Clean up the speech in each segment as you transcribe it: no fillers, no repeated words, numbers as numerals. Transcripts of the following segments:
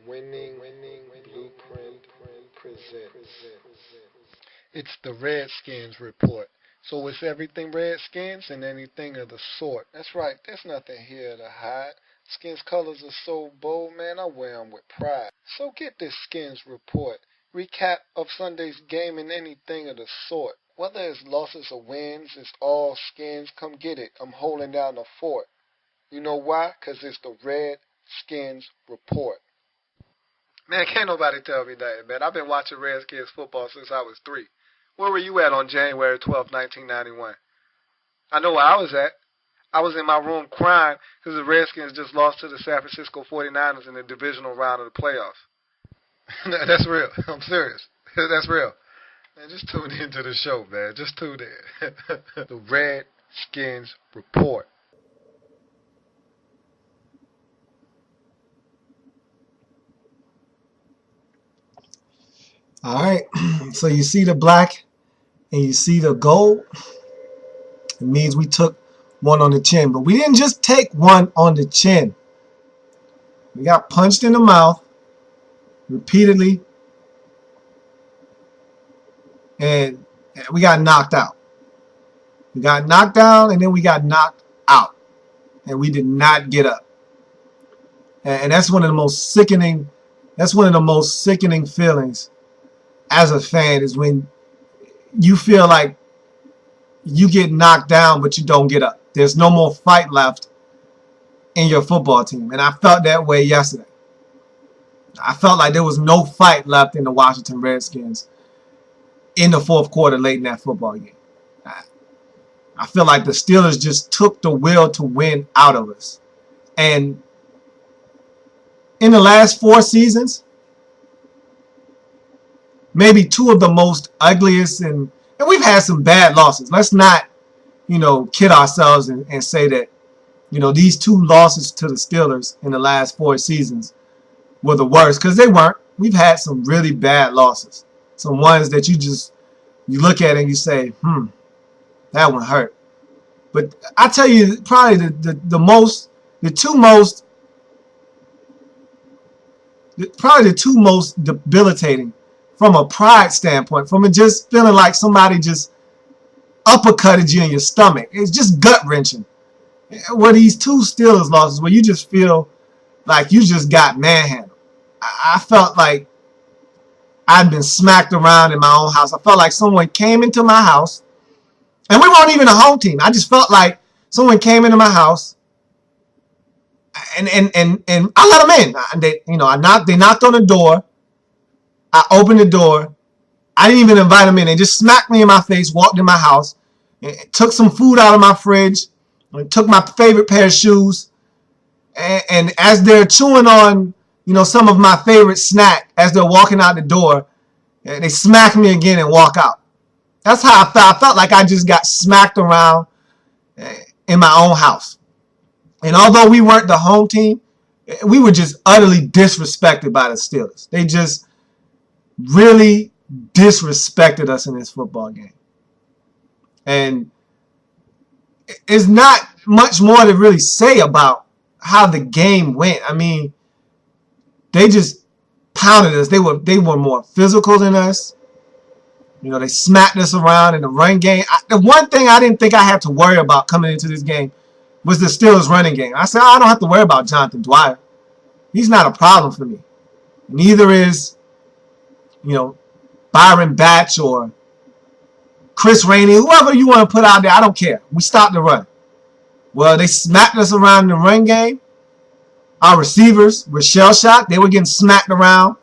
Winning Blueprint presents. It's the Redskins Report. So it's everything Redskins and anything of the sort. That's right, there's nothing here to hide. Skins colors are so bold, man, I wear 'em with pride. So get this Skins Report. Recap of Sunday's game and anything of the sort. Whether it's losses or wins, it's all skins. Come get it. I'm holding down the fort. You know why? 'Cause it's the Redskins Report. Man, can't nobody tell me that, man. I've been watching Redskins football since I was 3. Where were you at on January 12th, 1991? I know where I was at. I was in my room crying because the Redskins just lost to the San Francisco 49ers in the divisional round of the playoffs. That's real. I'm serious. That's real. Man, just tune into the show, man. Just tune in. The Redskins Report. All right, so you see the black and you see the gold. It means we took one on the chin, but we didn't just take one on the chin. We got punched in the mouth repeatedly, and we got knocked out. We got knocked down, and then we got knocked out, and we did not get up. And that's one of the most sickening. That's one of the most sickening feelings as a fan, is when you feel like you get knocked down but you don't get up. There's no more fight left in your football team. And I felt that way yesterday. I felt like there was no fight left in the Washington Redskins in the fourth quarter late in that football game. I feel like the Steelers just took the will to win out of us. And in the last 4 seasons, maybe 2 of the most ugliest, and we've had some bad losses. Let's not, kid ourselves and say that, these 2 losses to the Steelers in the last 4 seasons were the worst, because they weren't. We've had some really bad losses. Some ones that you look at and you say, that one hurt. But I tell you, probably the two most debilitating from a pride standpoint, from just feeling like somebody just uppercutted you in your stomach. It's just gut-wrenching. Were these 2 Steelers losses where you just feel like you just got manhandled. I felt like I'd been smacked around in my own house. I felt like someone came into my house, and we weren't even a home team. I just felt like someone came into my house, and I let them in. They knocked on the door. I opened the door. I didn't even invite them in. They just smacked me in my face, walked in my house, took some food out of my fridge, took my favorite pair of shoes, and as they're chewing on, some of my favorite snack, as they're walking out the door, they smack me again and walk out. That's how I felt. I felt like I just got smacked around in my own house. And although we weren't the home team, we were just utterly disrespected by the Steelers. They just really disrespected us in this football game. And it's not much more to really say about how the game went. I mean, they just pounded us. They were more physical than us. They smacked us around in the run game. The one thing I didn't think I had to worry about coming into this game was the Steelers running game. I said, I don't have to worry about Jonathan Dwyer. He's not a problem for me. Neither is, Byron Batch or Chris Rainey, whoever you want to put out there. I don't care. We stopped the run. Well, they smacked us around in the run game. Our receivers were shell-shocked. They were getting smacked around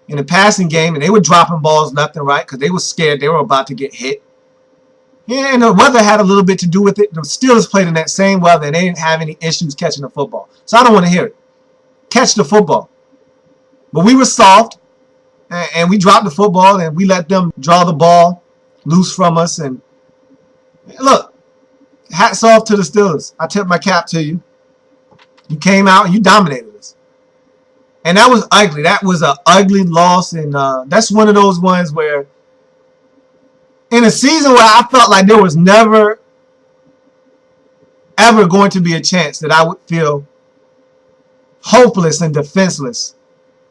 in the passing game, and they were dropping balls left and right because they were scared they were about to get hit. Yeah, and the weather had a little bit to do with it. The Steelers played in that same weather, and they didn't have any issues catching the football. So I don't want to hear it. Catch the football. But we were soft, and we dropped the football, and we let them draw the ball loose from us. And look, hats off to the Steelers. I tip my cap to you. You came out and you dominated us. And that was ugly. That was an ugly loss, and that's one of those ones where in a season where I felt like there was never, ever going to be a chance that I would feel hopeless and defenseless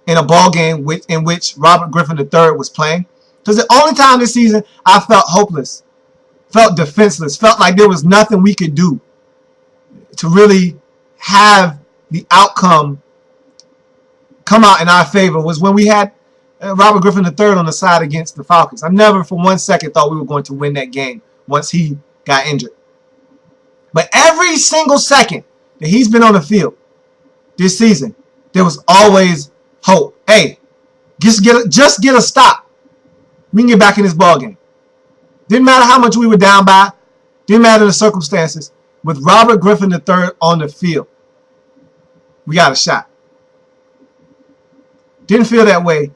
in a ball game in which Robert Griffin III was playing. Because the only time this season I felt hopeless, felt defenseless, felt like there was nothing we could do to really have the outcome come out in our favor was when we had Robert Griffin III on the side against the Falcons. I never for 1 second thought we were going to win that game once he got injured. But every single second that he's been on the field this season, there was always hope. Hey, just get a stop. We can get back in this ball game. Didn't matter how much we were down by. Didn't matter the circumstances. With Robert Griffin III on the field, we got a shot. Didn't feel that way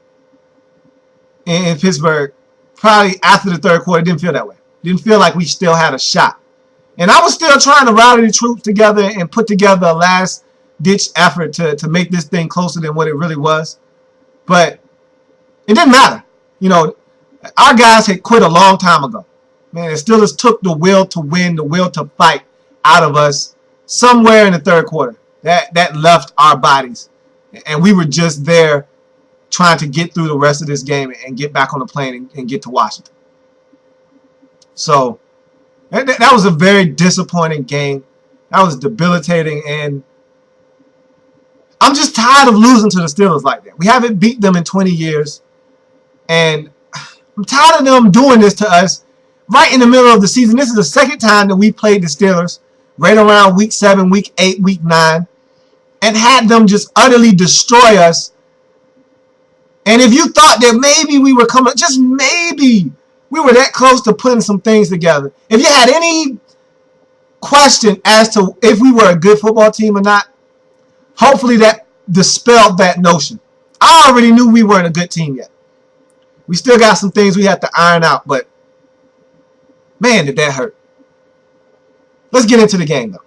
in Pittsburgh. Probably after the third quarter, didn't feel that way. Didn't feel like we still had a shot. And I was still trying to rally the troops together and put together a last-ditch effort to make this thing closer than what it really was. But it didn't matter. You know, our guys had quit a long time ago. Man, the Steelers took the will to win, the will to fight out of us somewhere in the third quarter. That left our bodies. And we were just there trying to get through the rest of this game and get back on the plane and get to Washington. So that was a very disappointing game. That was debilitating. And I'm just tired of losing to the Steelers like that. We haven't beat them in 20 years. And I'm tired of them doing this to us right in the middle of the season. This is the second time that we played the Steelers, right around week 7, week 8, week 9, and had them just utterly destroy us. And if you thought that maybe we were coming, just maybe we were that close to putting some things together. If you had any question as to if we were a good football team or not, hopefully that dispelled that notion. I already knew we weren't a good team yet. We still got some things we have to iron out, but man, did that hurt. Let's get into the game, though.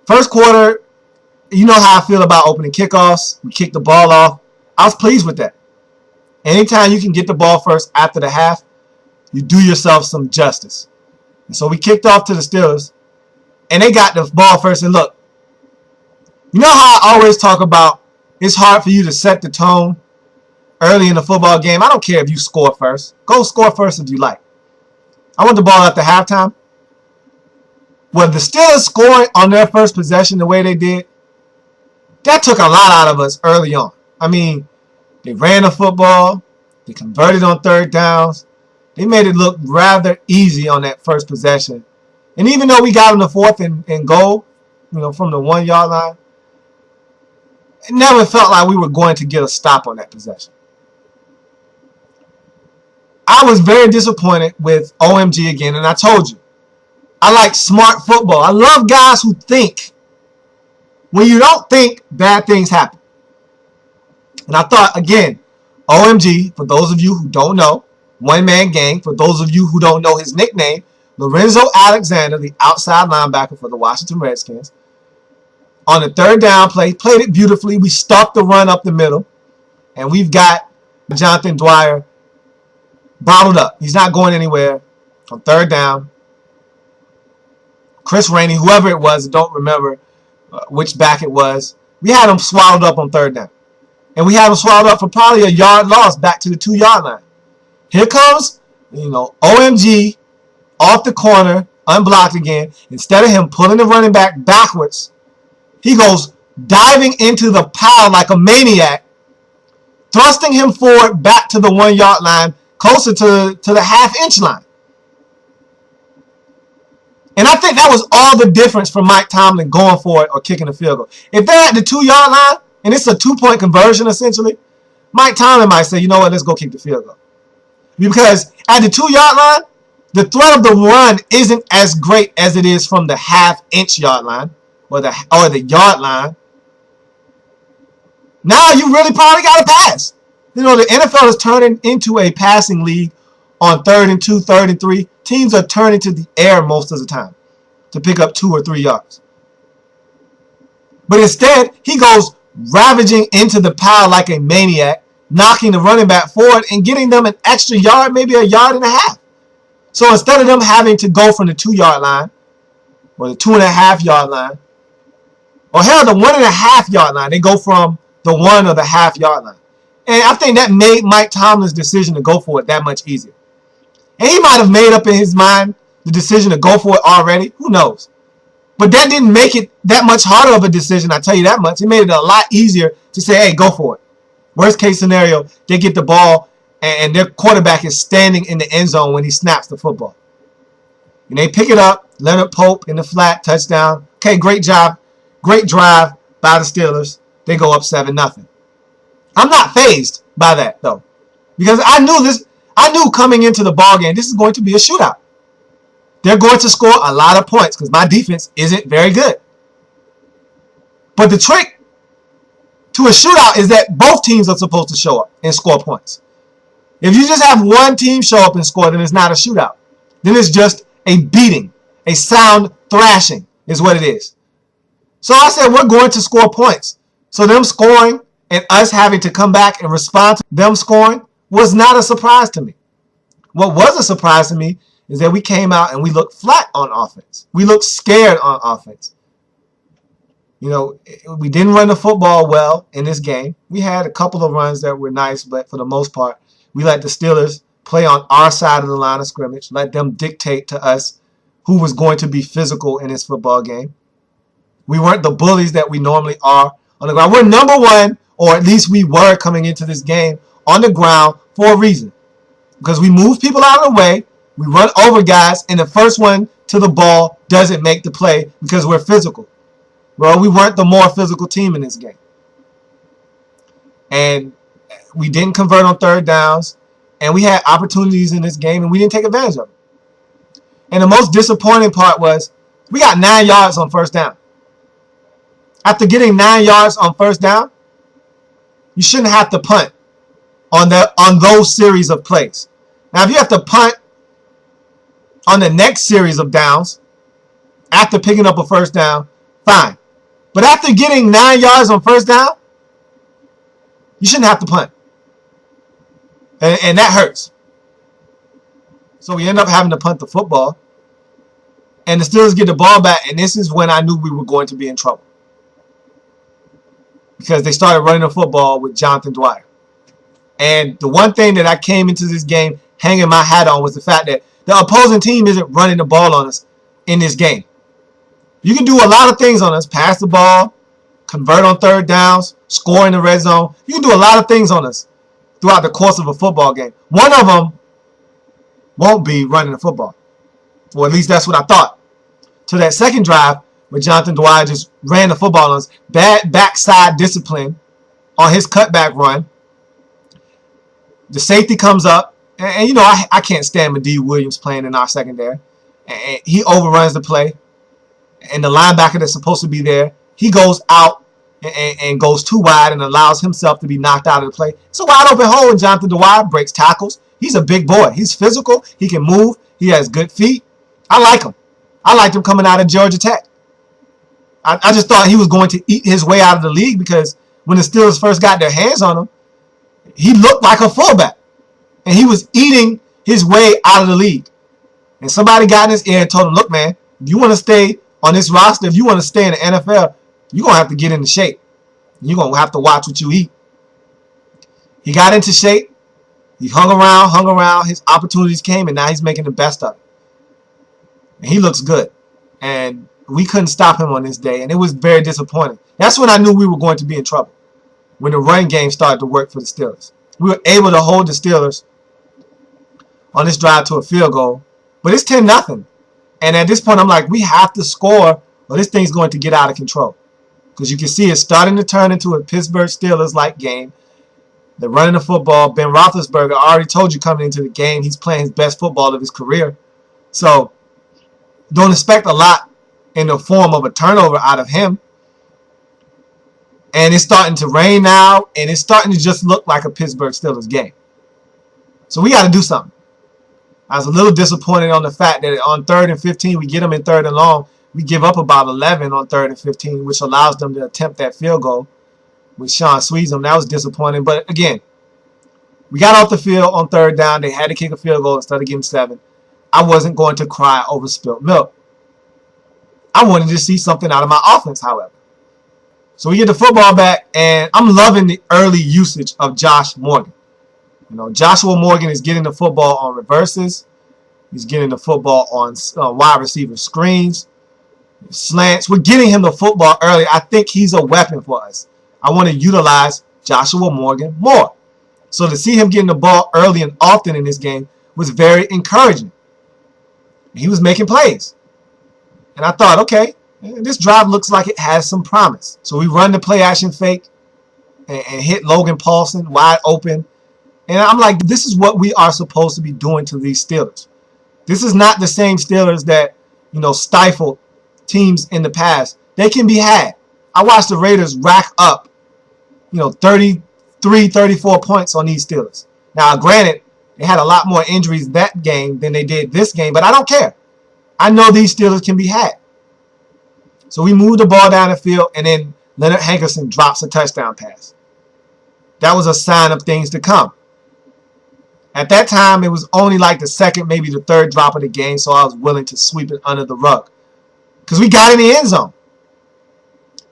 First quarter, you know how I feel about opening kickoffs. We kicked the ball off. I was pleased with that. Anytime you can get the ball first after the half, you do yourself some justice. And so we kicked off to the Steelers, and they got the ball first. And look, you know how I always talk about it's hard for you to set the tone early in the football game? I don't care if you score first. Go score first if you like. I want the ball after halftime. Well, the Steelers scoring on their first possession the way they did, that took a lot out of us early on. I mean, they ran the football. They converted on third downs. They made it look rather easy on that first possession. And even though we got them the fourth and goal, from the 1 yard line, it never felt like we were going to get a stop on that possession. I was very disappointed with OMG again, and I told you, I like smart football. I love guys who think. When you don't think, bad things happen. And I thought, again, OMG, for those of you who don't know, one-man gang, for those of you who don't know his nickname, Lorenzo Alexander, the outside linebacker for the Washington Redskins, on the third down play, played it beautifully. We stopped the run up the middle, and we've got Jonathan Dwyer bottled up. He's not going anywhere on third down. Chris Rainey, whoever it was, I don't remember which back it was, we had him swallowed up on third down. And we had him swallowed up for probably a yard loss back to the 2 yard line. Here comes, OMG off the corner, unblocked again. Instead of him pulling the running back backwards, he goes diving into the pile like a maniac, thrusting him forward back to the 1 yard line, closer to the half-inch line. And I think that was all the difference from Mike Tomlin going for it or kicking the field goal. If they're at the 2 yard line, and it's a 2-point conversion essentially, Mike Tomlin might say, you know what, let's go kick the field goal. Because at the 2 yard line, the threat of the run isn't as great as it is from the half-inch yard line or the yard line. Now you really probably got to pass. The NFL is turning into a passing league on 3rd and 2, 3rd and 3. Teams are turning to the air most of the time to pick up 2 or 3 yards. But instead, he goes ravaging into the pile like a maniac, knocking the running back forward and getting them an extra yard, maybe a yard and a half. So instead of them having to go from the 2 yard line or the 2.5 yard line, or hell, the 1.5 yard line, they go from the 1 or the half-yard line. And I think that made Mike Tomlin's decision to go for it that much easier. And he might have made up in his mind the decision to go for it already. Who knows? But that didn't make it that much harder of a decision, I tell you that much. It made it a lot easier to say, hey, go for it. Worst case scenario, they get the ball and their quarterback is standing in the end zone when he snaps the football. And they pick it up, Leonard Pope in the flat, touchdown. Okay, great job. Great drive by the Steelers. They go up 7-0. I'm not fazed by that, though. Because I knew coming into the ball game, this is going to be a shootout. They're going to score a lot of points because my defense isn't very good. But the trick to a shootout is that both teams are supposed to show up and score points. If you just have one team show up and score, then it's not a shootout. Then it's just a beating, a sound thrashing is what it is. So I said we're going to score points. So them scoring and us having to come back and respond to them scoring was not a surprise to me. What was a surprise to me is that we came out and we looked flat on offense. We looked scared on offense. You know, we didn't run the football well in this game. We had a couple of runs that were nice, but for the most part, we let the Steelers play on our side of the line of scrimmage, let them dictate to us who was going to be physical in this football game. We weren't the bullies that we normally are on the ground. We're number one, or at least we were coming into this game, on the ground for a reason. Because we move people out of the way, we run over guys, and the first one to the ball doesn't make the play because we're physical. Well, we weren't the more physical team in this game. And we didn't convert on third downs, and we had opportunities in this game, and we didn't take advantage of them. And the most disappointing part was we got 9 yards on first down. After getting 9 yards on first down, you shouldn't have to punt on those series of plays. Now, if you have to punt on the next series of downs after picking up a first down, fine. But after getting 9 yards on first down, you shouldn't have to punt. And that hurts. So we end up having to punt the football. And the Steelers get the ball back, and this is when I knew we were going to be in trouble. Because they started running the football with Jonathan Dwyer. And the one thing that I came into this game hanging my hat on was the fact that the opposing team isn't running the ball on us in this game. You can do a lot of things on us. Pass the ball, convert on third downs, score in the red zone. You can do a lot of things on us throughout the course of a football game. One of them won't be running the football. Or at least that's what I thought. To that second drive where Jonathan Dwyer just ran the football on us. Bad backside discipline on his cutback run. The safety comes up. And you know, I can't stand Madieu Williams playing in our secondary. And he overruns the play. And the linebacker that's supposed to be there, he goes out and goes too wide and allows himself to be knocked out of the play. It's a wide open hole, and Jonathan Dwyer breaks tackles. He's a big boy. He's physical. He can move. He has good feet. I like him. I liked him coming out of Georgia Tech. I just thought he was going to eat his way out of the league because when the Steelers first got their hands on him, he looked like a fullback. And he was eating his way out of the league. And somebody got in his ear and told him, look, man, if you want to stay on this roster, if you want to stay in the NFL, you're going to have to get into shape. You're going to have to watch what you eat. He got into shape. He hung around. His opportunities came, and now he's making the best of it. And he looks good. And we couldn't stop him on this day, and it was very disappointing. That's when I knew we were going to be in trouble, when the run game started to work for the Steelers. We were able to hold the Steelers on this drive to a field goal, but it's 10-0. And at this point, I'm like, we have to score, or this thing's going to get out of control. Because you can see it's starting to turn into a Pittsburgh Steelers-like game. They're running the football. Ben Roethlisberger, I already told you coming into the game, he's playing his best football of his career. So don't expect a lot in the form of a turnover out of him. And it's starting to rain now, and it's starting to just look like a Pittsburgh Steelers game. So we got to do something. I was a little disappointed on the fact that on 3rd and 15, we get them in 3rd and long. We give up about 11 on 3rd and 15, which allows them to attempt that field goal with Sean Sweezum. That was disappointing. But again, we got off the field on 3rd down. They had to kick a field goal instead of getting 7. I wasn't going to cry over spilled milk. I wanted to see something out of my offense, however. So we get the football back, and I'm loving the early usage of Josh Morgan. Joshua Morgan is getting the football on reverses. He's getting the football on wide receiver screens, slants. We're getting him the football early. I think he's a weapon for us. I want to utilize Joshua Morgan more. So to see him getting the ball early and often in this game was very encouraging. He was making plays. And I thought, okay, this drive looks like it has some promise. So we run the play action fake and hit Logan Paulson wide open. And I'm like, this is what we are supposed to be doing to these Steelers. This is not the same Steelers that, stifled teams in the past. They can be had. I watched the Raiders rack up, 33, 34 points on these Steelers. Now, granted, they had a lot more injuries that game than they did this game, but I don't care. I know these Steelers can be had. So we moved the ball down the field, and then Leonard Hankerson drops a touchdown pass. That was a sign of things to come. At that time, it was only like the second, maybe the third drop of the game, so I was willing to sweep it under the rug. Because we got in the end zone.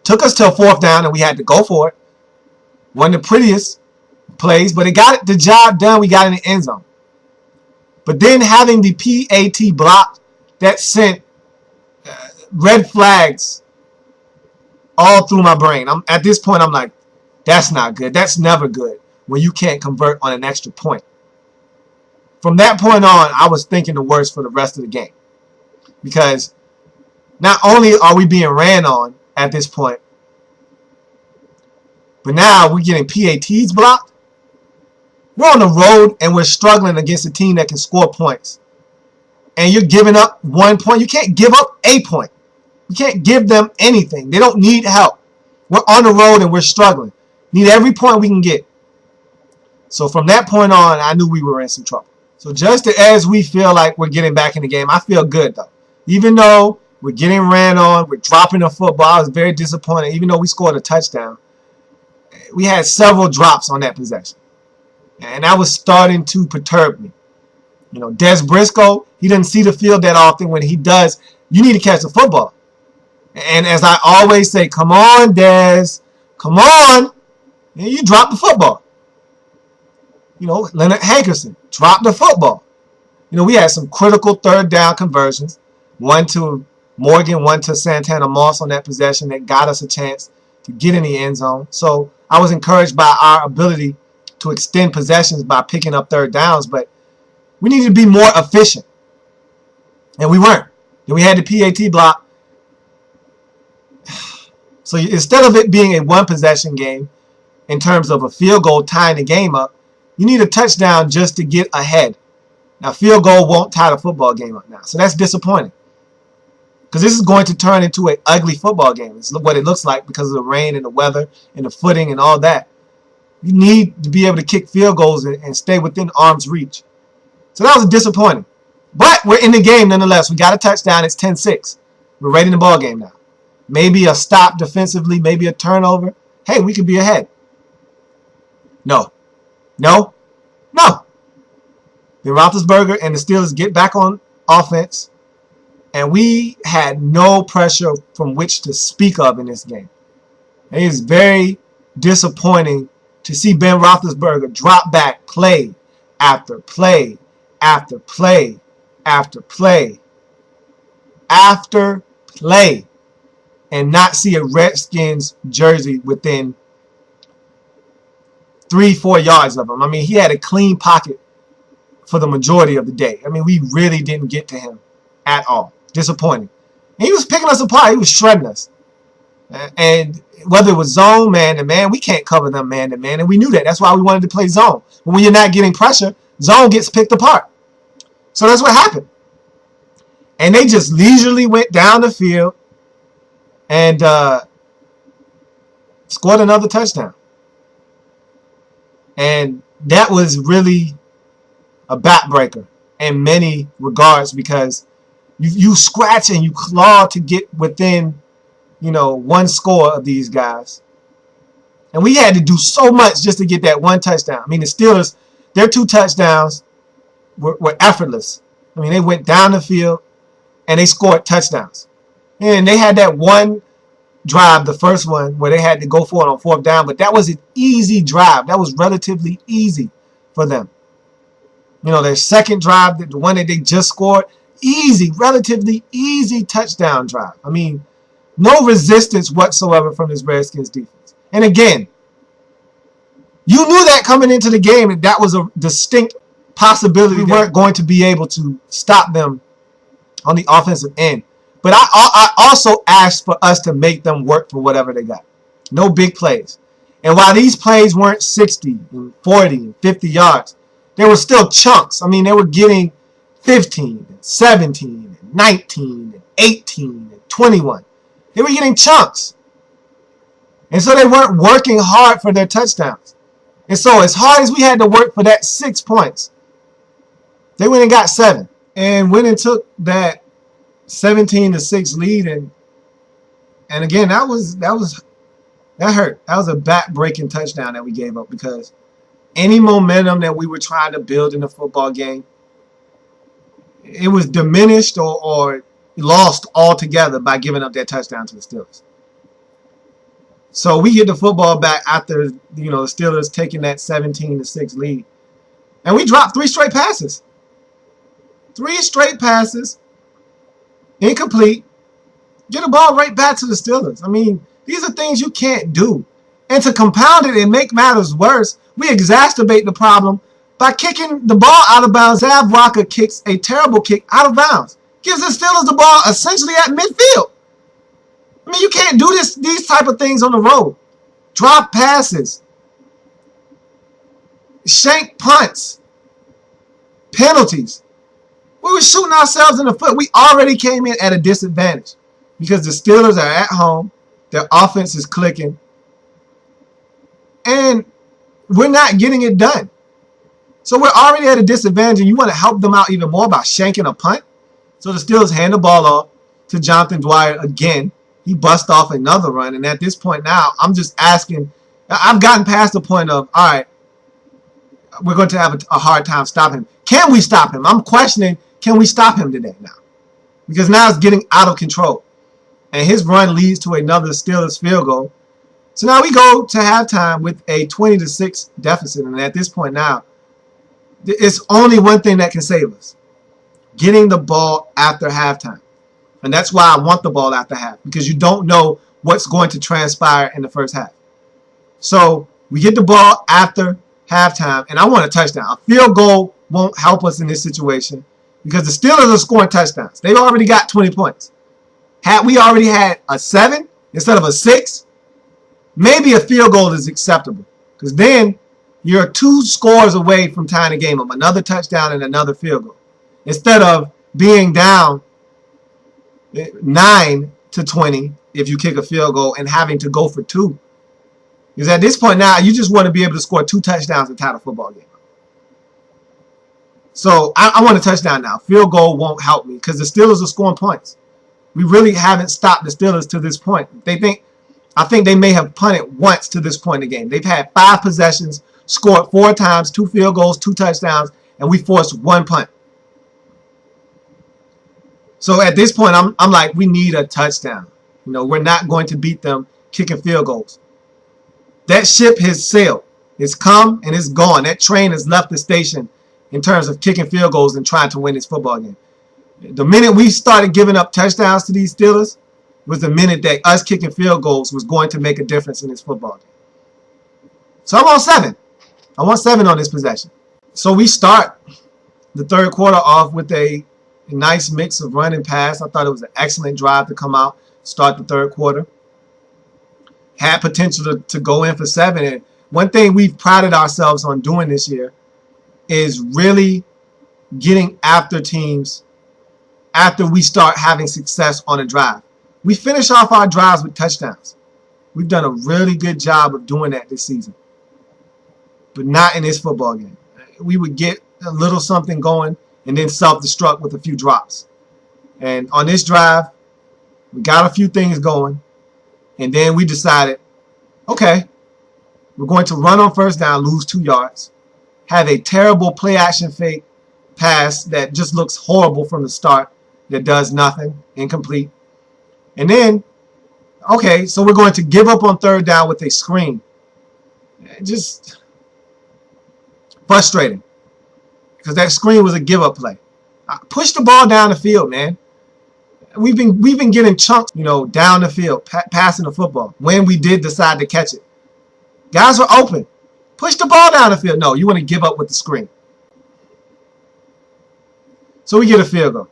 Took us to a fourth down, and we had to go for it. Wasn't the prettiest plays, but it got the job done. We got in the end zone. But then having the PAT blocked, that sent red flags all through my brain. At this point, I'm like, that's not good. That's never good when you can't convert on an extra point. From that point on, I was thinking the worst for the rest of the game. Because not only are we being ran on at this point, but now we're getting PATs blocked. We're on the road and we're struggling against a team that can score points. And you're giving up 1 point. You can't give up a point. You can't give them anything. They don't need help. We're on the road and we're struggling. Need every point we can get. So from that point on, I knew we were in some trouble. So just as we feel like we're getting back in the game, I feel good though. Even though we're getting ran on, we're dropping the football, I was very disappointed. Even though we scored a touchdown, we had several drops on that possession. And that was starting to perturb me. Des Briscoe, he doesn't see the field that often. When he does, you need to catch the football. And as I always say, come on, Des. Come on. And you drop the football. Leonard Hankerson dropped the football. We had some critical third down conversions. One to Morgan, one to Santana Moss on that possession that got us a chance to get in the end zone. So I was encouraged by our ability to extend possessions by picking up third downs, but we needed to be more efficient. And we weren't. Then we had the PAT block. So instead of it being a one-possession game in terms of a field goal tying the game up, you need a touchdown just to get ahead. Now, field goal won't tie the football game up now. So that's disappointing. Because this is going to turn into an ugly football game. It's what it looks like because of the rain and the weather and the footing and all that. You need to be able to kick field goals and stay within arm's reach. So that was disappointing. But we're in the game nonetheless. We got a touchdown. It's 10-6. We're right in the ball game now. Maybe a stop defensively, maybe a turnover. Hey, we could be ahead. No. No. No. Then Roethlisberger and the Steelers get back on offense. And we had no pressure from which to speak of in this game. It is very disappointing to see Ben Roethlisberger drop back play after play after play after play after play and not see a Redskins jersey within 3-4 yards of him. I mean, he had a clean pocket for the majority of the day. I mean, we really didn't get to him at all. Disappointing. And he was picking us apart. He was shredding us. And whether it was zone, man-to-man, we can't cover them man-to-man. And we knew that. That's why we wanted to play zone. But when you're not getting pressure, zone gets picked apart. So that's what happened. And they just leisurely went down the field and scored another touchdown. And that was really a backbreaker in many regards because you scratch and you claw to get within, one score of these guys. And we had to do so much just to get that one touchdown. I mean, the Steelers, their 2 touchdowns were effortless. I mean, they went down the field and they scored touchdowns. And they had that one drive, the first one, where they had to go for it on 4th down, but that was an easy drive. That was relatively easy for them. You know, their second drive, the one that they just scored, easy, relatively easy touchdown drive. I mean, no resistance whatsoever from this Redskins defense. And again, you knew that coming into the game, that was a distinct possibility. We weren't going to be able to stop them on the offensive end. But I also asked for us to make them work for whatever they got. No big plays. And while these plays weren't 60 and 40 and 50 yards, they were still chunks. I mean, they were getting 15 and 17 and 19 and 18 and 21. They were getting chunks. And so they weren't working hard for their touchdowns. And so as hard as we had to work for that 6 points, they went and got 7. And went and took that 17-6 lead, and again, that hurt. That was a back-breaking touchdown that we gave up, because any momentum that we were trying to build in the football game, it was diminished or lost altogether by giving up that touchdown to the Steelers. So we get the football back after, the Steelers taking that 17-6 lead, and we dropped 3 straight passes. 3 straight passes. Incomplete. Get the ball right back to the Steelers. I mean, these are things you can't do. And to compound it and make matters worse, we exacerbate the problem by kicking the ball out of bounds. Zav Walker kicks a terrible kick out of bounds. Gives the Steelers the ball essentially at midfield. I mean, you can't do these type of things on the road. Drop passes. Shank punts. Penalties. We were shooting ourselves in the foot. We already came in at a disadvantage because the Steelers are at home. Their offense is clicking. And we're not getting it done. So we're already at a disadvantage, and you want to help them out even more by shanking a punt? So the Steelers hand the ball off to Jonathan Dwyer again. He busts off another run. And at this point now, I'm just asking. I've gotten past the point of, all right, we're going to have a hard time stopping him. Can we stop him? I'm questioning, can we stop him today now? Because now it's getting out of control. And his run leads to another Steelers field goal. So now we go to halftime with a 20-6 deficit. And at this point now, it's only one thing that can save us. Getting the ball after halftime. And that's why I want the ball after half. Because you don't know what's going to transpire in the first half. So we get the ball after halftime. And I want a touchdown. A field goal won't help us in this situation, because the Steelers are scoring touchdowns. They've already got 20 points. Had we already had a 7 instead of a 6, maybe a field goal is acceptable, because then you're 2 scores away from tying the game up, another touchdown and another field goal, instead of being down 9-20 if you kick a field goal and having to go for 2. Because at this point now, you just want to be able to score 2 touchdowns and tie the football game. So I want a touchdown now. Field goal won't help me because the Steelers are scoring points. We really haven't stopped the Steelers to this point. I think they may have punted once to this point in the game. They've had 5 possessions, scored 4 times, 2 field goals, 2 touchdowns, and we forced 1 punt. So at this point, I'm like, we need a touchdown. We're not going to beat them kicking field goals. That ship has sailed. It's come and it's gone. That train has left the station in terms of kicking field goals and trying to win this football game. The minute we started giving up touchdowns to these Steelers was the minute that us kicking field goals was going to make a difference in this football game. So I want 7. I want 7 on this possession. So we start the third quarter off with a nice mix of run and pass. I thought it was an excellent drive to come out, start the third quarter. Had potential to go in for 7. And one thing we've prided ourselves on doing this year is really getting after teams after we start having success on a drive. We finish off our drives with touchdowns. We've done a really good job of doing that this season. But not in this football game. We would get a little something going and then self-destruct with a few drops. And on this drive, we got a few things going. And then we decided, okay, we're going to run on first down, lose 2 yards. Have a terrible play-action fake pass that just looks horrible from the start, that does nothing, incomplete. And then Okay, so we're going to give up on third down with a screen. Just frustrating because that screen was a give-up play. Push the ball down the field, man. We've been getting chunks, down the field, passing the football when we did decide to catch it. Guys were open. Push the ball down the field. No, you want to give up with the screen. So we get a field goal.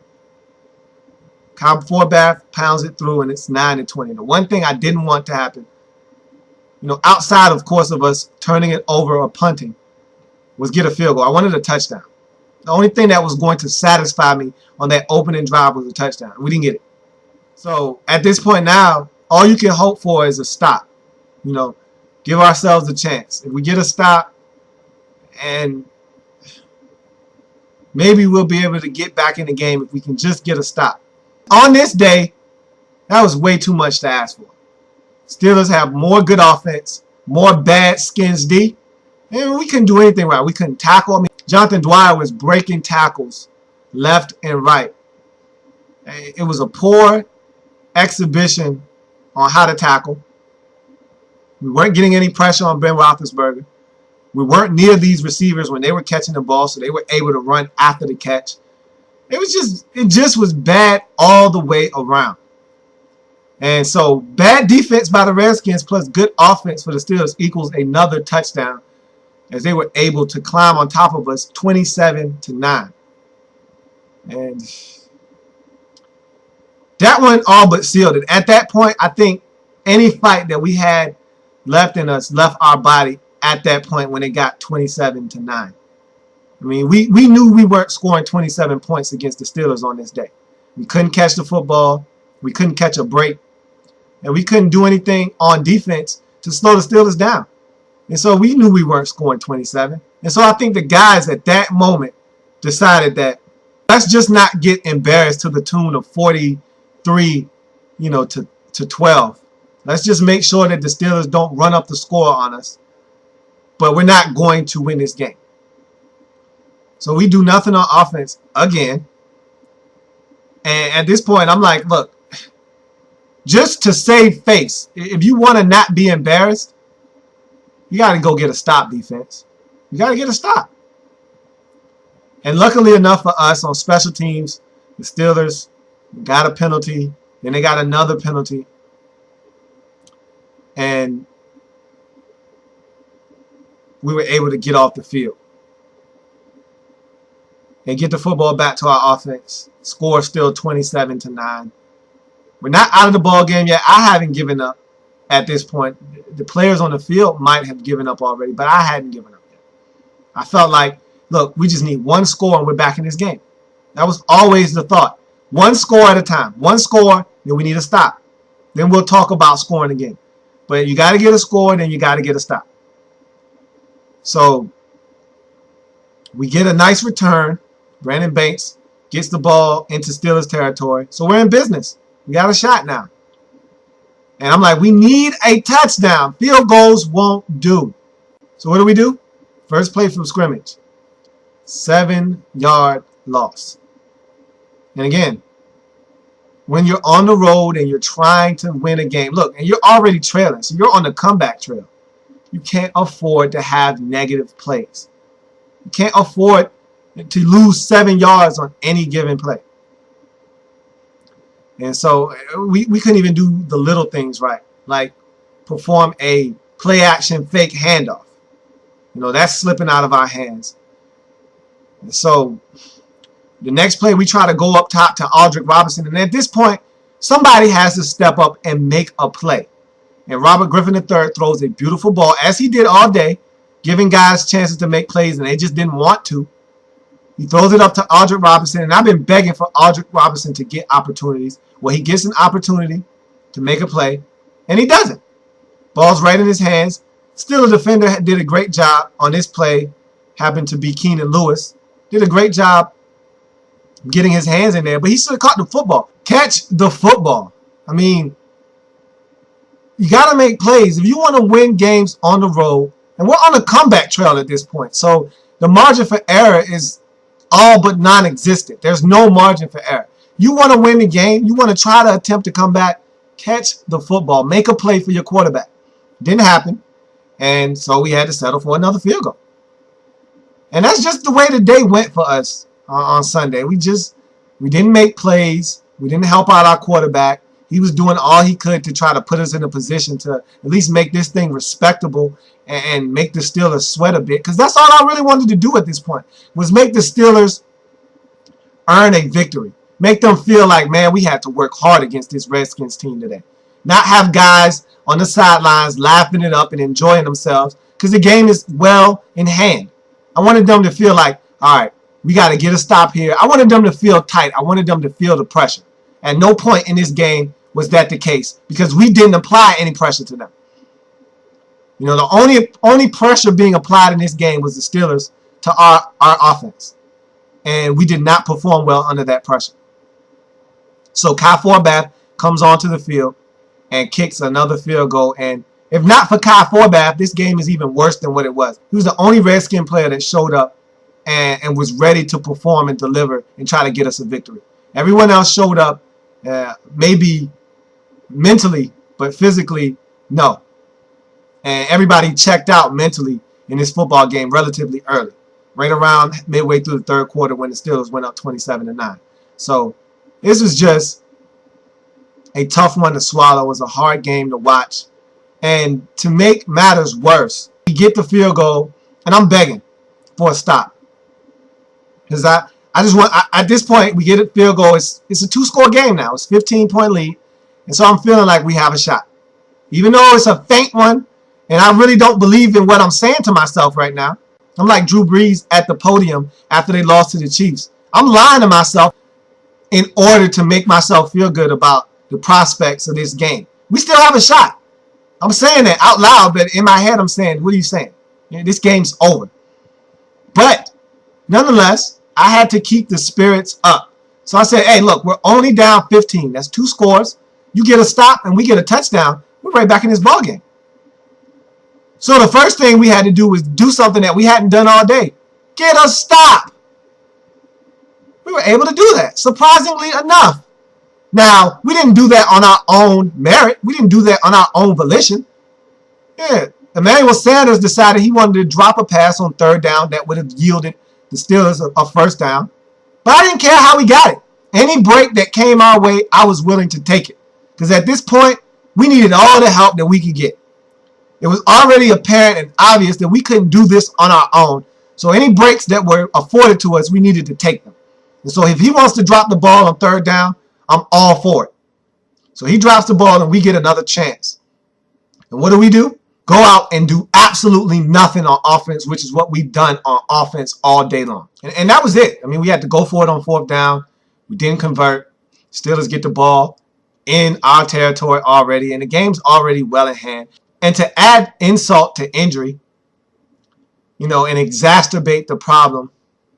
Kyle Forbath pounds it through, and it's 9-20. The one thing I didn't want to happen, outside, of course, of us turning it over or punting, was get a field goal. I wanted a touchdown. The only thing that was going to satisfy me on that opening drive was a touchdown. We didn't get it. So at this point now, all you can hope for is a stop. Give ourselves a chance. If we get a stop, and maybe we'll be able to get back in the game if we can just get a stop. On this day, that was way too much to ask for. Steelers have more good offense, more bad skins D, and we couldn't do anything right. We couldn't tackle. Jonathan Dwyer was breaking tackles left and right. It was a poor exhibition on how to tackle. We weren't getting any pressure on Ben Roethlisberger. We weren't near these receivers when they were catching the ball, so they were able to run after the catch. It just was bad all the way around. And so bad defense by the Redskins plus good offense for the Steelers equals another touchdown as they were able to climb on top of us 27-9. And that one all but sealed it. At that point, I think any fight that we had left in us left our body at that point when it got 27-9. I mean, we knew we weren't scoring 27 points against the Steelers on this day. We couldn't catch the football. We couldn't catch a break. And we couldn't do anything on defense to slow the Steelers down. And so we knew we weren't scoring 27. And so I think the guys at that moment decided that let's just not get embarrassed to the tune of 43, to 12. Let's just make sure that the Steelers don't run up the score on us. But we're not going to win this game. So we do nothing on offense again. And at this point, I'm like, look, just to save face, if you want to not be embarrassed, you got to go get a stop, defense. You got to get a stop. And luckily enough for us on special teams, the Steelers got a penalty. Then they got another penalty. And we were able to get off the field and get the football back to our offense. Score still 27-9. We're not out of the ball game yet. I haven't given up at this point. The players on the field might have given up already, but I hadn't given up yet. I felt like, look, we just need one score and we're back in this game. That was always the thought. One score at a time. One score, then we need a stop. Then we'll talk about scoring again. But you got to get a score, then you got to get a stop. So we get a nice return. Brandon Banks gets the ball into Steelers territory. So we're in business. We got a shot now. And I'm like, we need a touchdown. Field goals won't do. So what do? First play from scrimmage. 7-yard loss. And again, when you're on the road and you're trying to win a game, look, and you're already trailing, so you're on the comeback trail. You can't afford to have negative plays. You can't afford to lose 7 yards on any given play. And so we couldn't even do the little things right, like perform a play-action fake handoff. That's slipping out of our hands. And so the next play, we try to go up top to Aldrick Robinson. And at this point, somebody has to step up and make a play. And Robert Griffin III throws a beautiful ball, as he did all day, giving guys chances to make plays, and they just didn't want to. He throws it up to Aldrick Robinson, and I've been begging for Aldrick Robinson to get opportunities. Well, he gets an opportunity to make a play, and he doesn't. Ball's right in his hands. Still, a defender did a great job on this play. Happened to be Keenan Lewis. Did a great job getting his hands in there, but he should have caught the football. Catch the football. I mean, you got to make plays. If you want to win games on the road, and we're on a comeback trail at this point, so the margin for error is all but non-existent. There's no margin for error. You want to win the game, you want to try to attempt to come back, Catch the football. Make a play for your quarterback. Didn't happen. And so we had to settle for another field goal. And that's just the way the day went for us on Sunday. We didn't make plays. We didn't help out our quarterback. He was doing all he could to try to put us in a position to at least make this thing respectable and make the Steelers sweat a bit. Because that's all I really wanted to do at this point, was make the Steelers earn a victory. Make them feel like, man, we had to work hard against this Redskins team today. Not have guys on the sidelines laughing it up and enjoying themselves, because the game is well in hand. I wanted them to feel like, all right, we got to get a stop here. I wanted them to feel tight. I wanted them to feel the pressure. At no point in this game was that the case, because we didn't apply any pressure to them. You know, the only pressure being applied in this game was the Steelers to our offense. And we did not perform well under that pressure. So Kai Forbath comes onto the field and kicks another field goal. And if not for Kai Forbath, this game is even worse than what it was. He was the only Redskin player that showed up and was ready to perform and deliver and try to get us a victory. Everyone else showed up, maybe mentally, but physically, no. And everybody checked out mentally in this football game relatively early, right around midway through the third quarter when the Steelers went up 27-9. So this was just a tough one to swallow. It was a hard game to watch. And to make matters worse, we get the field goal, and I'm begging for a stop. Because I just want, at this point, we get a field goal. It's a two-score game now. It's a 15-point lead. And so I'm feeling like we have a shot. Even though it's a faint one, and I really don't believe in what I'm saying to myself right now. I'm like Drew Brees at the podium after they lost to the Chiefs. I'm lying to myself in order to make myself feel good about the prospects of this game. We still have a shot. I'm saying that out loud, but in my head I'm saying, what are you saying? This game's over. But nonetheless, I had to keep the spirits up. So I said, hey, look, we're only down 15. That's 2 scores. You get a stop and we get a touchdown. We're right back in this ballgame. So the first thing we had to do was do something that we hadn't done all day. Get a stop. We were able to do that, surprisingly enough. Now, we didn't do that on our own merit. We didn't do that on our own volition. Yeah, Emmanuel Sanders decided he wanted to drop a pass on third down that would have yielded the Steelers a first down. But I didn't care how we got it. Any break that came our way, I was willing to take it. Because at this point, we needed all the help that we could get. It was already apparent and obvious that we couldn't do this on our own. So any breaks that were afforded to us, we needed to take them. And so if he wants to drop the ball on third down, I'm all for it. So he drops the ball and we get another chance. And what do? Go out and do absolutely nothing on offense, which is what we've done on offense all day long. And that was it. I mean, we had to go for it on fourth down. We didn't convert. Steelers get the ball in our territory already, and the game's already well in hand. And to add insult to injury, and exacerbate the problem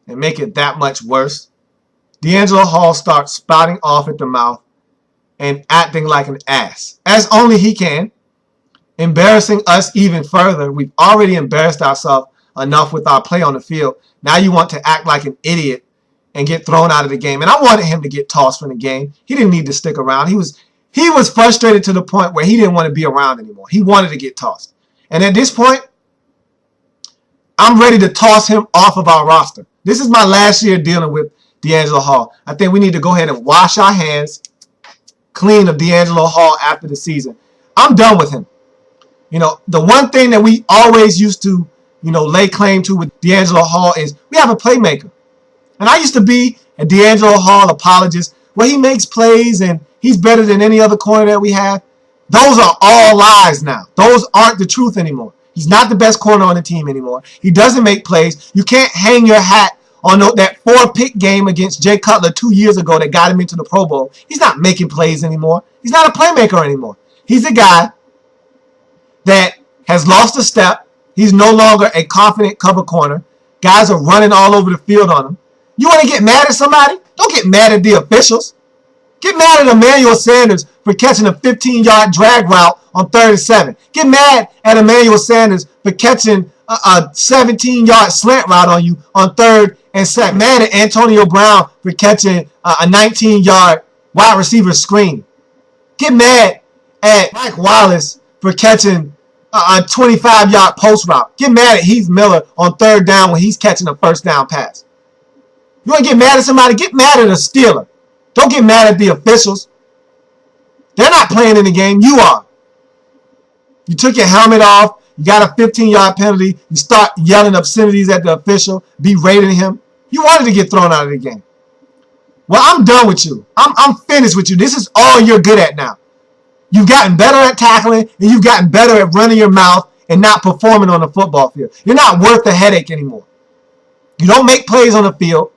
and make it that much worse, D'Angelo Hall starts spouting off at the mouth and acting like an ass, as only he can, embarrassing us even further. We've already embarrassed ourselves enough with our play on the field. Now you want to act like an idiot and get thrown out of the game. And I wanted him to get tossed from the game. He didn't need to stick around. He was frustrated to the point where he didn't want to be around anymore. He wanted to get tossed. And at this point, I'm ready to toss him off of our roster. This is my last year dealing with D'Angelo Hall. I think we need to go ahead and wash our hands clean of D'Angelo Hall after the season. I'm done with him. The one thing that we always used to, lay claim to with D'Angelo Hall is we have a playmaker. And I used to be a D'Angelo Hall apologist. Well, he makes plays and he's better than any other corner that we have. Those are all lies now. Those aren't the truth anymore. He's not the best corner on the team anymore. He doesn't make plays. You can't hang your hat on that 4-pick game against Jay Cutler 2 years ago that got him into the Pro Bowl. He's not making plays anymore. He's not a playmaker anymore. He's a guy that has lost a step. He's no longer a confident cover corner. Guys are running all over the field on him. You want to get mad at somebody? Don't get mad at the officials. Get mad at Emmanuel Sanders for catching a 15-yard drag route on 3rd and 7. Get mad at Emmanuel Sanders for catching a 17-yard slant route on you on 3rd and 7. Mad at Antonio Brown for catching a 19-yard wide receiver screen. Get mad at Mike Wallace for catching a 25-yard post route. Get mad at Heath Miller on third down when he's catching a first down pass. You want to get mad at somebody? Get mad at a Steeler. Don't get mad at the officials. They're not playing in the game. You are. You took your helmet off. You got a 15-yard penalty. You start yelling obscenities at the official, berating him. You wanted to get thrown out of the game. Well, I'm done with you. I'm finished with you. This is all you're good at now. You've gotten better at tackling, and you've gotten better at running your mouth and not performing on the football field. You're not worth the headache anymore. You don't make plays on the field.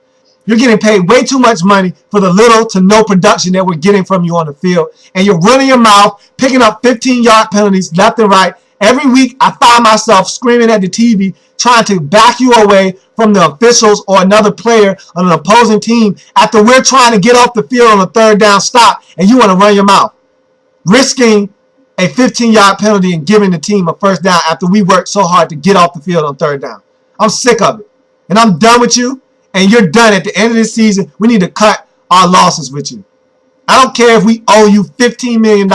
You're getting paid way too much money for the little to no production that we're getting from you on the field. And you're running your mouth, picking up 15-yard penalties left and right. Every week, I find myself screaming at the TV, trying to back you away from the officials or another player on an opposing team after we're trying to get off the field on a third down stop, and you want to run your mouth, risking a 15-yard penalty and giving the team a first down after we worked so hard to get off the field on third down. I'm sick of it. And I'm done with you, and you're done. At the end of this season, we need to cut our losses with you. I don't care if we owe you $15 million.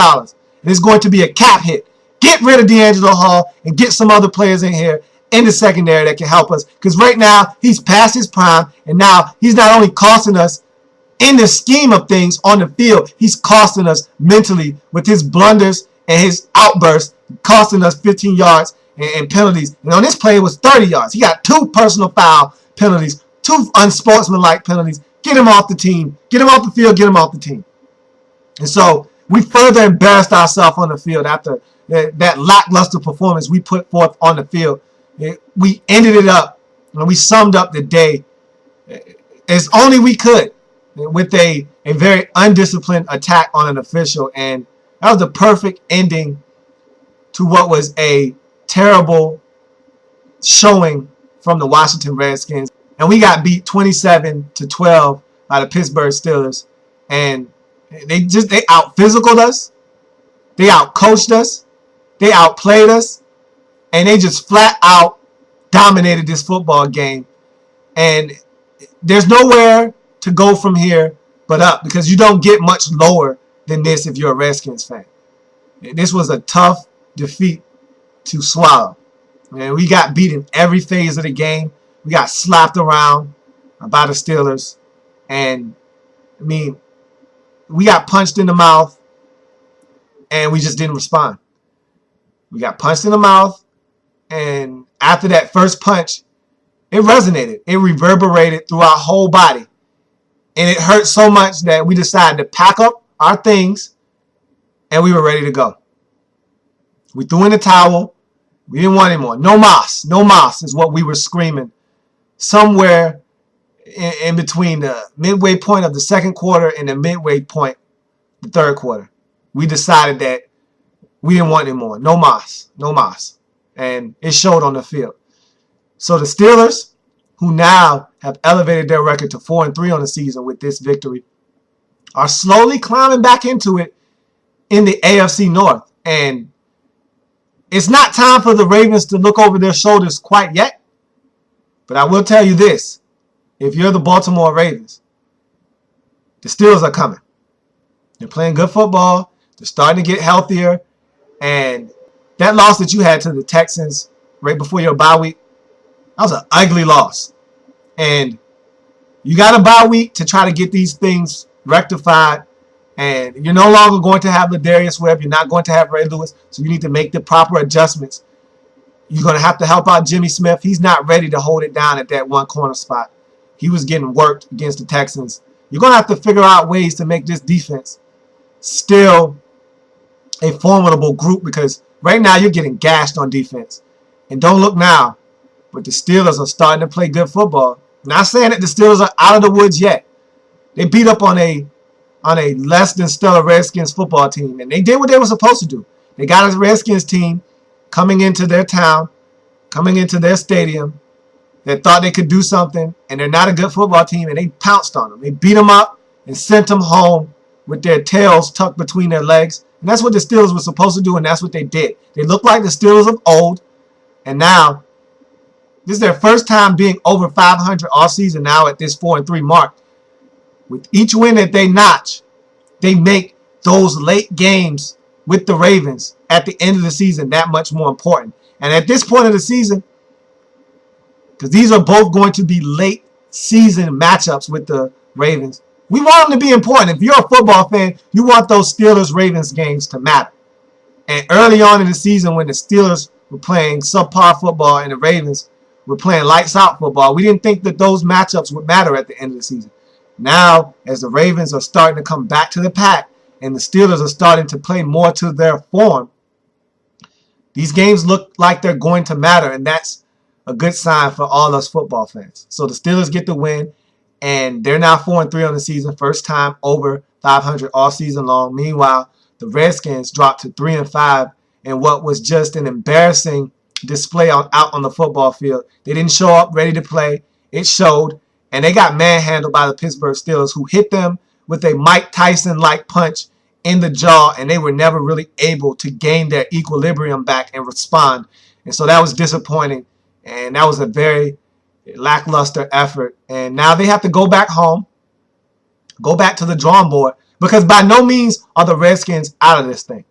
It's going to be a cap hit. Get rid of D'Angelo Hall and get some other players in here in the secondary that can help us. Because right now, he's past his prime, and now he's not only costing us in the scheme of things on the field, he's costing us mentally with his blunders and his outbursts, costing us 15 yards and penalties. And on this play, it was 30 yards. He got 2 personal foul penalties, 2 unsportsmanlike penalties. Get him off the team. Get him off the field. Get him off the team. And so we further embarrassed ourselves on the field after that lackluster performance we put forth on the field. We ended it up, and we summed up the day as only we could with a very undisciplined attack on an official. And that was the perfect ending to what was a terrible showing from the Washington Redskins. And we got beat 27-12 by the Pittsburgh Steelers. And they out-physicaled us. They out-coached us. They outplayed us. And they just flat out dominated this football game. And there's nowhere to go from here but up, because you don't get much lower than this if you're a Redskins fan. This was a tough defeat to swallow. And we got beat in every phase of the game. We got slapped around by the Steelers. And, I mean, we got punched in the mouth, and we just didn't respond. We got punched in the mouth, and after that first punch, it resonated. It reverberated through our whole body. And it hurt so much that we decided to pack up our things, and we were ready to go. We threw in the towel. We didn't want anymore. No mas. No mas is what we were screaming. Somewhere in between the midway point of the second quarter and the midway point, the third quarter, we decided that we didn't want anymore. No mas. No mas. And it showed on the field. So the Steelers, who now have elevated their record to 4-3 on the season with this victory, are slowly climbing back into it in the AFC North. And it's not time for the Ravens to look over their shoulders quite yet. But I will tell you this. If you're the Baltimore Ravens, the Steelers are coming. They're playing good football. They're starting to get healthier. And that loss that you had to the Texans right before your bye week, that was an ugly loss. And you got a bye week to try to get these things rectified. And you're no longer going to have Ladarius Webb. You're not going to have Ray Lewis. So you need to make the proper adjustments. You're going to have to help out Jimmy Smith. He's not ready to hold it down at that one corner spot. He was getting worked against the Texans. You're going to have to figure out ways to make this defense still a formidable group, because right now you're getting gashed on defense. And don't look now, but the Steelers are starting to play good football. Not saying that the Steelers are out of the woods yet. They beat up on a less than stellar Redskins football team, and they did what they were supposed to do. They got a Redskins team coming into their town, coming into their stadium, that thought they could do something, and they're not a good football team, and they pounced on them. They beat them up and sent them home with their tails tucked between their legs. And that's what the Steelers were supposed to do, and that's what they did. They look like the Steelers of old, and now this is their first time being over 500 all season now at this 4-3 mark. With each win that they notch, they make those late games with the Ravens at the end of the season that much more important. And at this point of the season, because these are both going to be late season matchups with the Ravens, we want them to be important. If you're a football fan, you want those Steelers-Ravens games to matter. And early on in the season when the Steelers were playing subpar football and the Ravens were playing lights-out football, we didn't think that those matchups would matter at the end of the season. Now, as the Ravens are starting to come back to the pack and the Steelers are starting to play more to their form, these games look like they're going to matter, and that's a good sign for all us football fans. So the Steelers get the win, and they're now 4-3 on the season, first time over 500 all season long. Meanwhile, the Redskins dropped to 3-5 in what was just an embarrassing display out on the football field. They didn't show up ready to play. It showed, and they got manhandled by the Pittsburgh Steelers, who hit them with a Mike Tyson-like punch in the jaw, and they were never really able to gain their equilibrium back and respond. And so that was disappointing, and that was a very lackluster effort. And now they have to go back home, go back to the drawing board, because by no means are the Redskins out of this thing.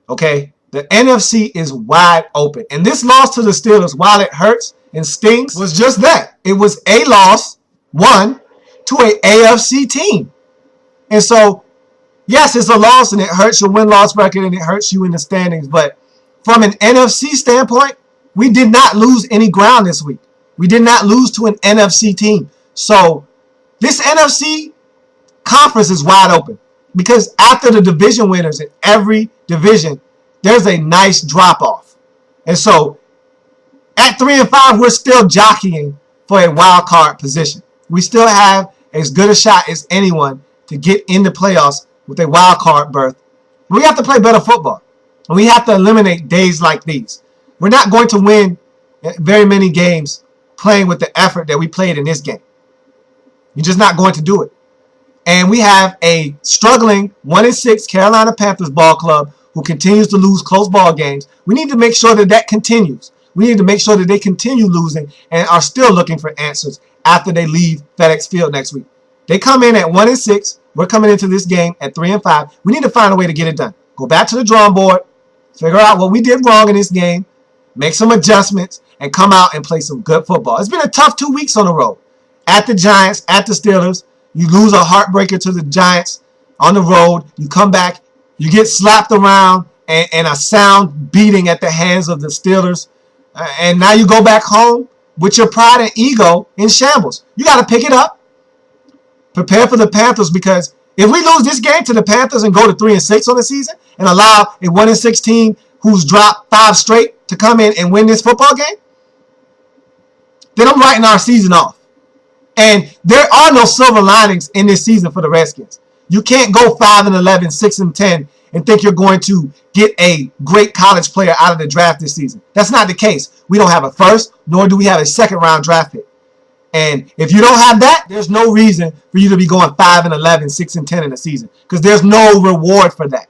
Okay? The NFC is wide open. And this loss to the Steelers, while it hurts and stings, was just that. It was a loss, one, to a AFC team. And so, yes, it's a loss and it hurts your win-loss record and it hurts you in the standings. But from an NFC standpoint, we did not lose any ground this week. We did not lose to an NFC team. So this NFC conference is wide open because after the division winners in every division, there's a nice drop-off. And so at 3-5, we're still jockeying for a wild card position. We still have as good a shot as anyone to get in the playoffs with a wild card berth. We have to play better football, and we have to eliminate days like these. We're not going to win very many games playing with the effort that we played in this game. You're just not going to do it. And we have a struggling 1-6 Carolina Panthers ball club who continues to lose close ball games. We need to make sure that that continues. We need to make sure that they continue losing and are still looking for answers after they leave FedEx Field next week. They come in at 1-6. We're coming into this game at 3-5. We need to find a way to get it done. Go back to the drawing board, figure out what we did wrong in this game, make some adjustments, and come out and play some good football. It's been a tough 2 weeks on the road. At the Giants, at the Steelers. You lose a heartbreaker to the Giants on the road. You come back, you get slapped around and a sound beating at the hands of the Steelers. And now you go back home with your pride and ego in shambles. You got to pick it up. Prepare for the Panthers, because if we lose this game to the Panthers and go to 3-6 on the season and allow a 1-6 team who's dropped 5 straight to come in and win this football game, then I'm writing our season off. And there are no silver linings in this season for the Redskins. You can't go 5-11, 6-10, and think you're going to get a great college player out of the draft this season. That's not the case. We don't have a first, nor do we have a second-round draft pick. And if you don't have that, there's no reason for you to be going 5-11, 6-10 in the season, because there's no reward for that.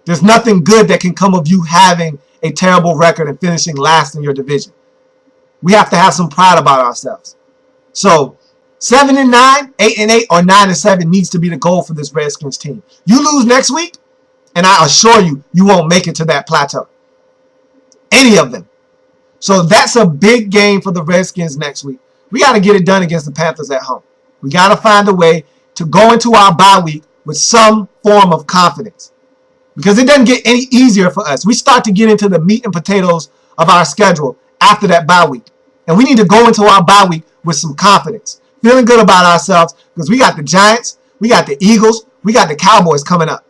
There's nothing good that can come of you having a terrible record and finishing last in your division. We have to have some pride about ourselves. So 7-9, 8-8, or 9-7 needs to be the goal for this Redskins team. You lose next week, and I assure you, you won't make it to that plateau. Any of them. So that's a big game for the Redskins next week. We got to get it done against the Panthers at home. We got to find a way to go into our bye week with some form of confidence, because it doesn't get any easier for us. We start to get into the meat and potatoes of our schedule after that bye week. And we need to go into our bye week with some confidence, feeling good about ourselves, because we got the Giants, we got the Eagles, we got the Cowboys coming up.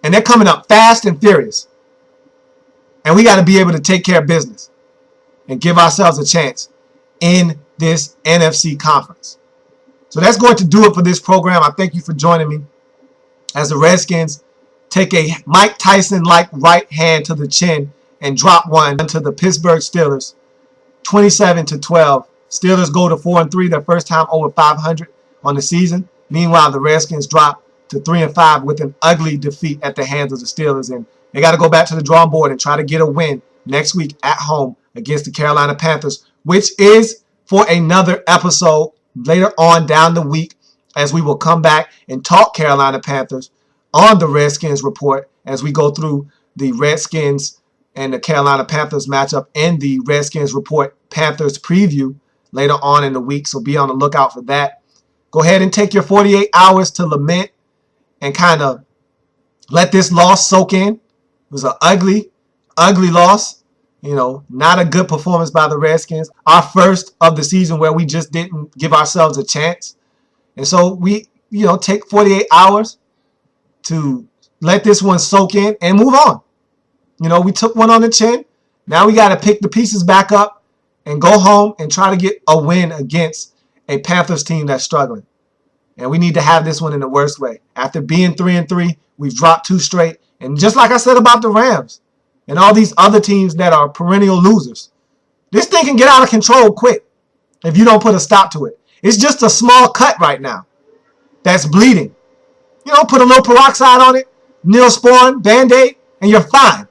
And they're coming up fast and furious. And we got to be able to take care of business and give ourselves a chance in this NFC conference. So that's going to do it for this program. I thank you for joining me as the Redskins take a Mike Tyson-like right hand to the chin and drop one to the Pittsburgh Steelers, 27-12. Steelers go to 4-3, their first time over 500 on the season. Meanwhile, the Redskins drop to 3-5 with an ugly defeat at the hands of the Steelers, and they got to go back to the drawing board and try to get a win next week at home against the Carolina Panthers, which is for another episode later on down the week, as we will come back and talk Carolina Panthers on the Redskins Report as we go through the Redskins and the Carolina Panthers matchup and the Redskins Report Panthers preview later on in the week. So be on the lookout for that. Go ahead and take your 48 hours to lament and kind of let this loss soak in. It was an ugly, ugly loss. You know, not a good performance by the Redskins. Our first of the season where we just didn't give ourselves a chance. And so we, take 48 hours to let this one soak in and move on. We took one on the chin. Now we got to pick the pieces back up and go home and try to get a win against a Panthers team that's struggling. And we need to have this one in the worst way. After being 3-3, we've dropped 2 straight. And just like I said about the Rams and all these other teams that are perennial losers, this thing can get out of control quick if you don't put a stop to it. It's just a small cut right now that's bleeding. Put a little peroxide on it, Neosporin, Band-Aid, and you're fine.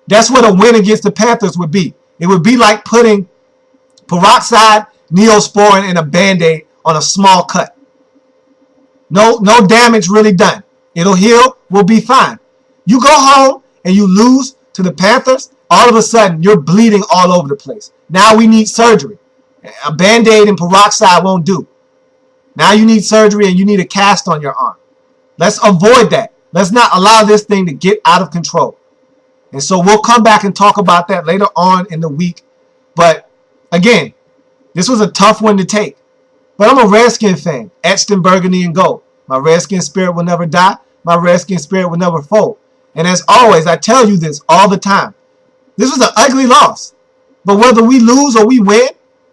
That's what a win against the Panthers would be. It would be like putting peroxide, Neosporin, and a Band-Aid on a small cut. No damage really done. It'll heal. We'll be fine. You go home and you lose to the Panthers, all of a sudden you're bleeding all over the place. Now we need surgery. A Band-Aid and peroxide won't do. Now you need surgery and you need a cast on your arm. Let's avoid that. Let's not allow this thing to get out of control. And so we'll come back and talk about that later on in the week. But again, this was a tough one to take. But I'm a Redskin fan, etched in burgundy and gold. My Redskin spirit will never die. My Redskin spirit will never fold. And as always, I tell you this all the time. This was an ugly loss. But whether we lose or we win,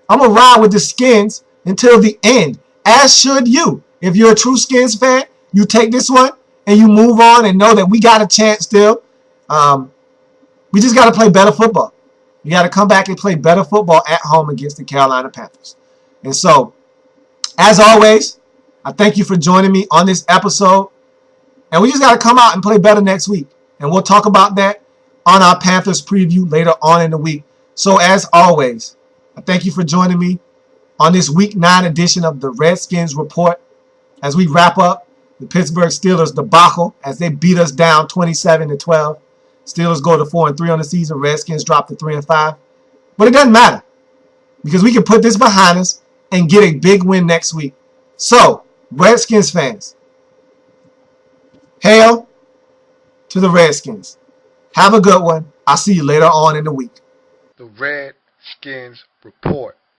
I'm going to ride with the Skins until the end, as should you. If you're a true Skins fan, you take this one and you move on and know that we got a chance still. We just got to play better football. We got to come back and play better football at home against the Carolina Panthers. And so, as always, I thank you for joining me on this episode. And we just got to come out and play better next week. And we'll talk about that on our Panthers preview later on in the week. So, as always, I thank you for joining me on this Week 9 edition of the Redskins Report as we wrap up the Pittsburgh Steelers debacle as they beat us down 27-12. Steelers go to 4-3 on the season. Redskins drop to 3-5. But it doesn't matter because we can put this behind us and get a big win next week. So, Redskins fans, hail to the Redskins. Have a good one. I'll see you later on in the week. The Redskins Report.